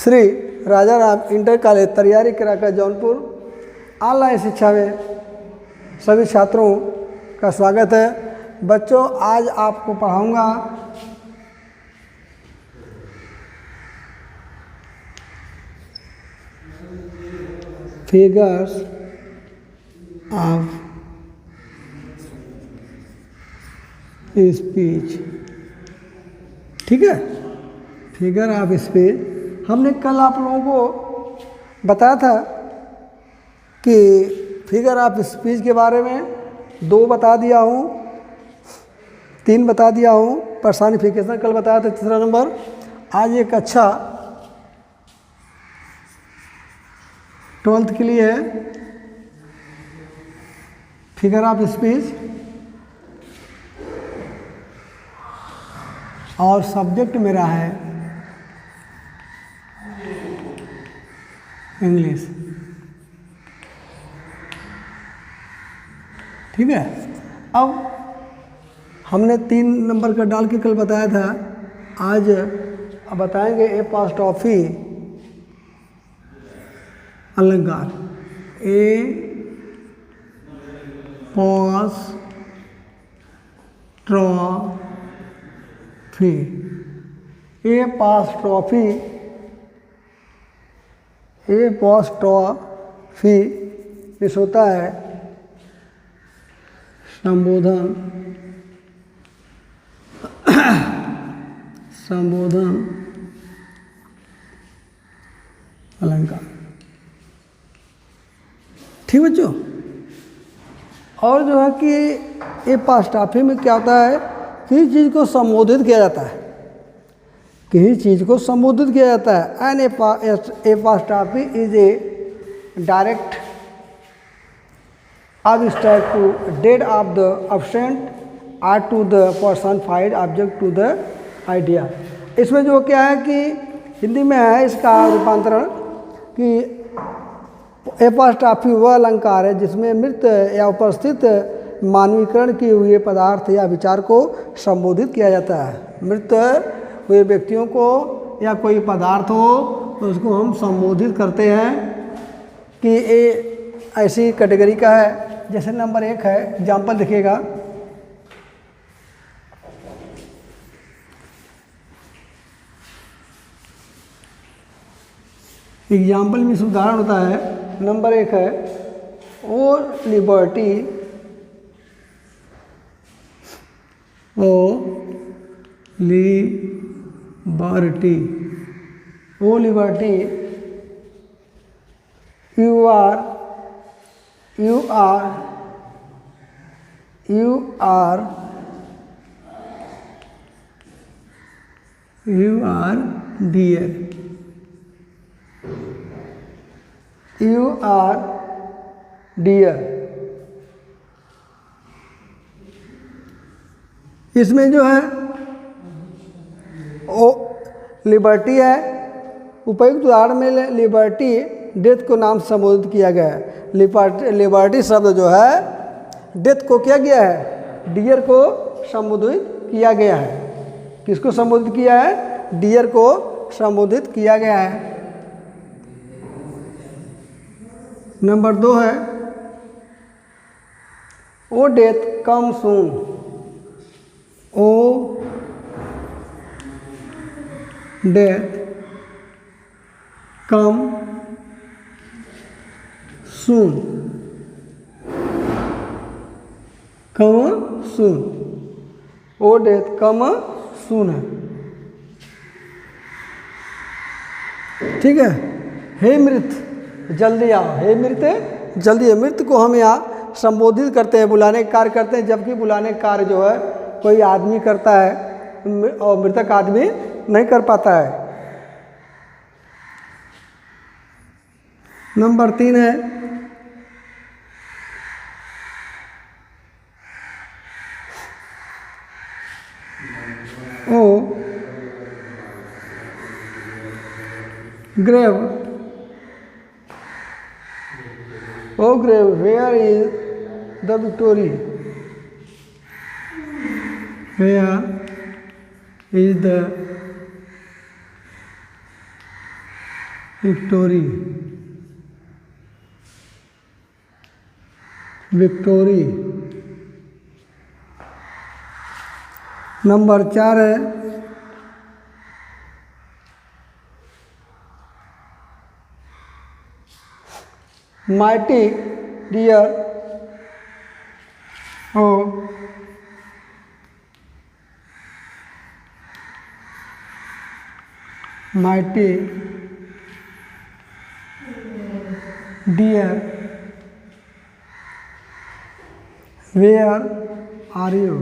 श्री राजा Ram inter college तैयारी करा Jaunpur online शिक्षा में सभी छात्रों का स्वागत है। बच्चों, आज आपको पढ़ाऊंगा फिगर्स ऑफ स्पीच। ठीक है, फिगर ऑफ स्पीच। हमने कल आप लोगों को बताया था कि फिगर ऑफ स्पीच के बारे में 2 बता दिया हूँ, 3 बता दिया हूँ। पर्सनिफिकेशन कल बताया था, तीसरा नंबर। आज एक अच्छा 12th के लिए है फिगर ऑफ स्पीच, और सब्जेक्ट मेरा है इंग्लिश। ठीक है, अब हमने 3 नंबर का डाल के कल बताया था। आज अब बताएंगे एपॉस्ट्रॉफी अलंकार। एपॉस्ट्रॉफी इस होता है संबोधन अलंकार। ठीक बच्चों, और जो है कि एपॉस्ट्रॉफी में क्या होता है, किसी चीज़ को संबोधित किया जाता है, किसी चीज़ को संबोधित किया जाता है। An apostrophe is a direct abstract to dead of the absent or to the personified object to the idea। इसमें जो क्या है कि हिंदी में है इसका रूपांतरण कि एपॉस्ट्रॉफी वह अलंकार है जिसमें मृत या उपस्थित मानवीकरण किए हुए पदार्थ या विचार को संबोधित किया जाता है। मृत हुए व्यक्तियों को या कोई पदार्थ हो तो उसको हम संबोधित करते हैं कि ये ऐसी कैटेगरी का है। जैसे नंबर 1 है, एग्जाम्पल देखिएगा। एग्जाम्पल में उदाहरण होता है। नंबर 1 है, ओ लिबर्टी you are dear, इसमें जो है ओ लिबर्टी है। उपयुक्त उदाहरण में लिबर्टी डेथ को नाम संबोधित किया गया है। लिबर्टी शब्द जो है डेथ को क्या गया है, डियर को संबोधित किया गया है। किसको संबोधित किया है, डियर को संबोधित किया गया है। नंबर 2 है, ओ डेथ कम सून, ओ डेथ कम सून, ओ डेथ कम सून है। ठीक है, हे मृत जल्दी आओ, हे मृत जल्दी आओ। मृत को हम यहाँ संबोधित करते हैं, बुलाने का कार्य करते हैं, जबकि बुलाने का कार्य जो है कोई आदमी करता है और मृतक आदमी नहीं कर पाता है। नंबर 3 है, O grave, where is the victory, Where is the victory, victory. Number 4 है mighty dear, O mighty dear where are you,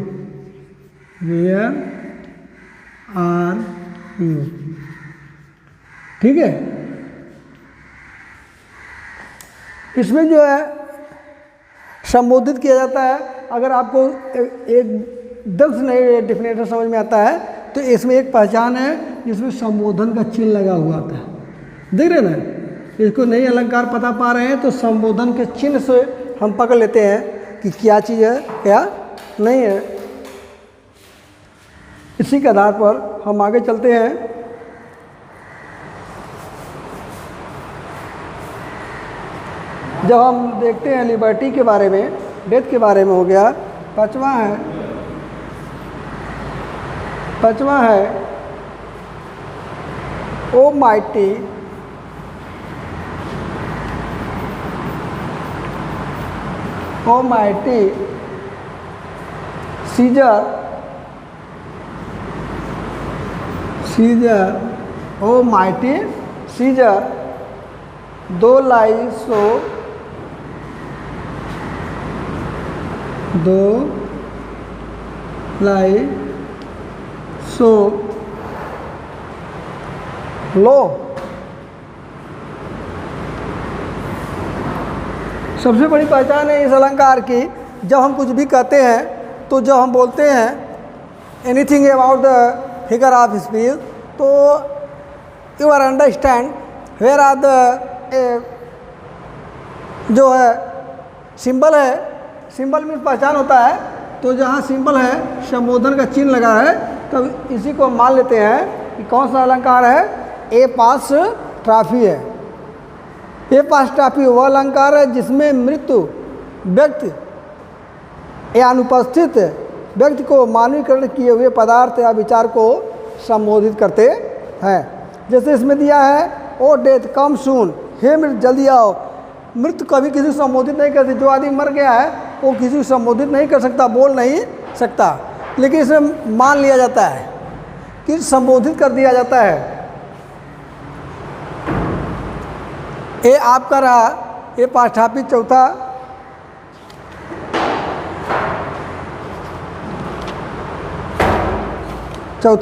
where are you. ठीक है, इसमें जो है संबोधित किया जाता है। अगर आपको एकदम से नहीं डिफिनेशन समझ में आता है तो इसमें एक पहचान है जिसमें संबोधन का चिन्ह लगा हुआ आता है। देख रहे ना, इसको नई अलंकार पता पा रहे हैं तो संबोधन के चिन्ह से हम पकड़ लेते हैं कि क्या चीज़ है क्या नहीं है। इसी के आधार पर हम आगे चलते हैं। जब हम देखते हैं लिबर्टी के बारे में, डेथ के बारे में हो गया। पांचवा है ओ माइटी सीजर, ओ माइटी सीजर, दो लाई सो लो। सबसे बड़ी पहचान है इस अलंकार की, जब हम कुछ भी कहते हैं तो जब हम बोलते हैं anything about the figure of speech, तो you are understand where are the जो है सिंबल है, सिंबल में पहचान होता है। तो जहाँ सिंबल है, संबोधन का चिन्ह लगा है, तब इसी को मान लेते हैं कि कौन सा अलंकार है, ए पास ट्रॉफी है। ए पास ट्रॉफी वह अलंकार है जिसमें मृत्यु व्यक्ति या अनुपस्थित व्यक्ति को मानवीकरण किए हुए पदार्थ या विचार को संबोधित करते हैं। जैसे इसमें दिया है ओ डेथ कम सून, हे मृत्यु जल्दी आओ। मृत्यु कभी किसी को संबोधित नहीं करती। जो आदमी मर गया है वो किसी को संबोधित नहीं कर सकता, बोल नहीं सकता, लेकिन इसमें मान लिया जाता है कि संबोधित कर दिया जाता है। ये आपका रहा ये पाठापी। चौथा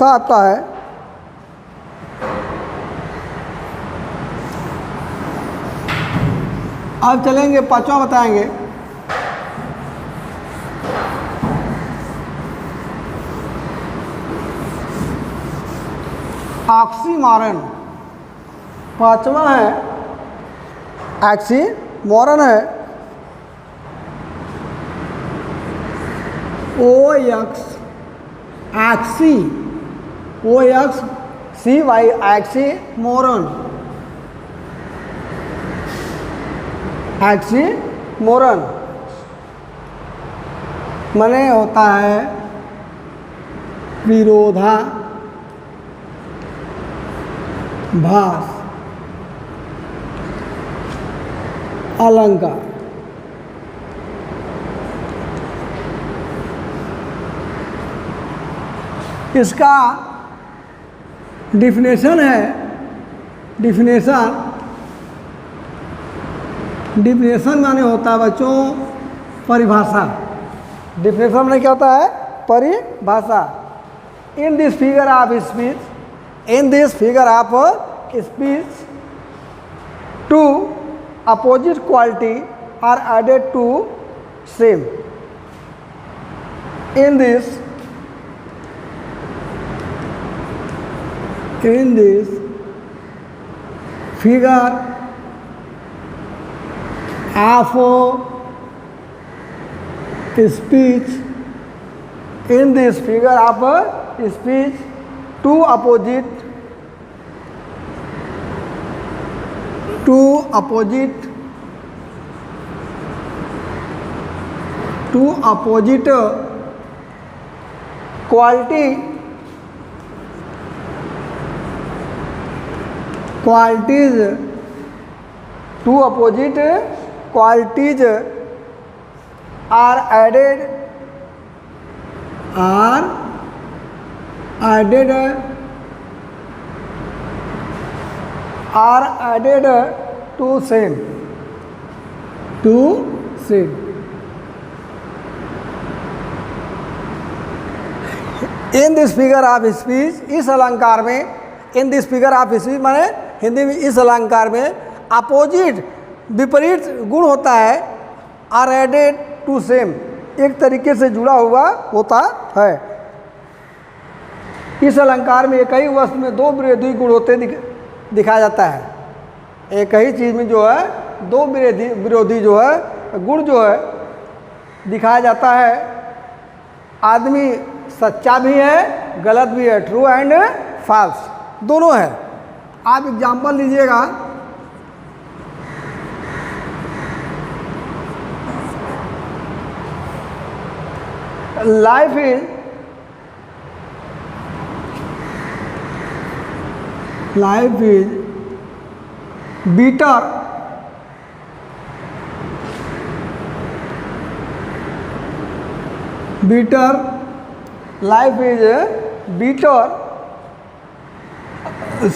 आपका है अब चलेंगे, पांचवा बताएंगे। ऑक्सीमोरन। पांचवा है ऑक्सीमोरन है ओ एक्स सी वाई ऑक्सीमोरन। ऑक्सीमोरन माने होता है विरोधाभास अलंकार। इसका डिफिनेशन है, डिफिनेशन माने होता है बच्चों परिभाषा। डिफिनेशन माने क्या होता है, परिभाषा। In this figure of speech two opposite quality are added to same. In this figure of speech, in this figure of speech two opposite two opposite qualities are added to same. In this figure of speech, इस अलंकार में, in this figure of speech माने हिंदी में इस अलंकार में opposite विपरीत गुण होता है, आर एडेड टू सेम, एक तरीके से जुड़ा हुआ होता है। इस अलंकार में एक ही वस्तु में दो विरोधी गुण होते दिखाया जाता है। एक ही चीज़ में जो है दो विरोधी जो है गुण जो है दिखाया जाता है। आदमी सच्चा भी है, गलत भी है, ट्रू एंड फॉल्स दोनों है। आप एग्जाम्पल लीजिएगा, life is bitter life is bitter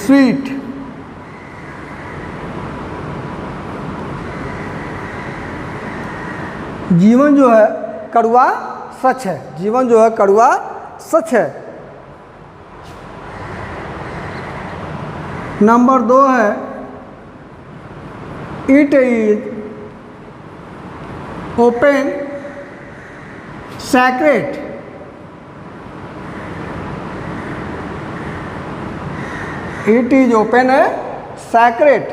sweet। जीवन जो है कड़वा सच है, जीवन जो है कड़वा सच है। नंबर 2 है it is open sacred. It is open है सैक्रेड,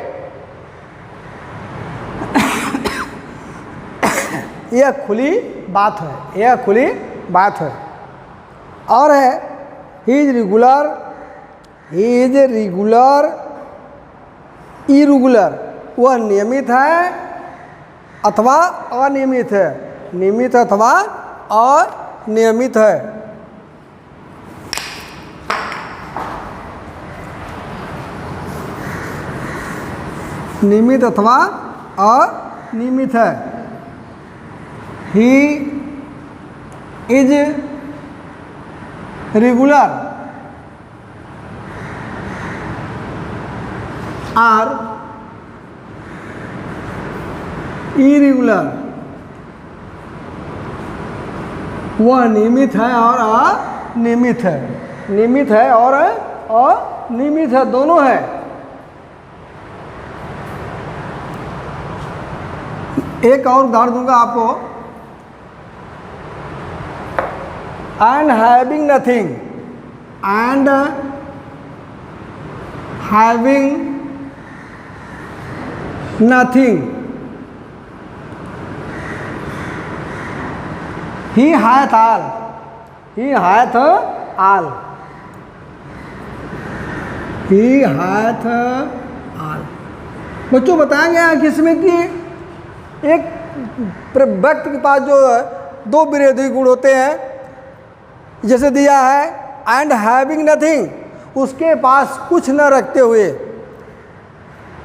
यह खुली बात है, यह खुली बात है। और है ही इज रेगुलर इरेगुलर, वह नियमित है अथवा अनियमित है, नियमित अथवा अनियमित है। नियमित अथवा अनियमित है। He is regular or irregular, वह नियमित है और अनियमित है, नियमित है और अनियमित है, दोनों है। एक और उदाहरण दूंगा आपको, and having nothing, and having nothing, he hath all, he hath all, he hath all। बच्चों बताएंगे किसमें कि एक व्यक्ति के पास जो है दो विरोधी गुण होते हैं, जैसे दिया है एंड हैविंग नथिंग, उसके पास कुछ न रखते हुए,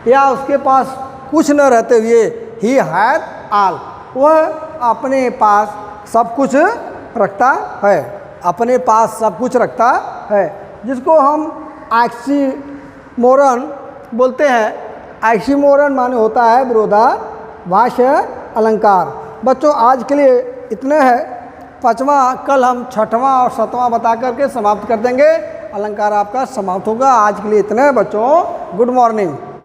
या उसके पास कुछ न रहते हुए, ही हैथ ऑल, वह अपने पास सब कुछ रखता है, अपने पास सब कुछ रखता है, जिसको हम ऑक्सीमोरन बोलते हैं। ऑक्सीमोरन माने होता है विरोधाभास अलंकार। बच्चों आज के लिए इतने है, पाँचवा कल हम छठवां और सातवां बता करके समाप्त कर देंगे, अलंकार आपका समाप्त होगा। आज के लिए इतने बच्चों, गुड मॉर्निंग।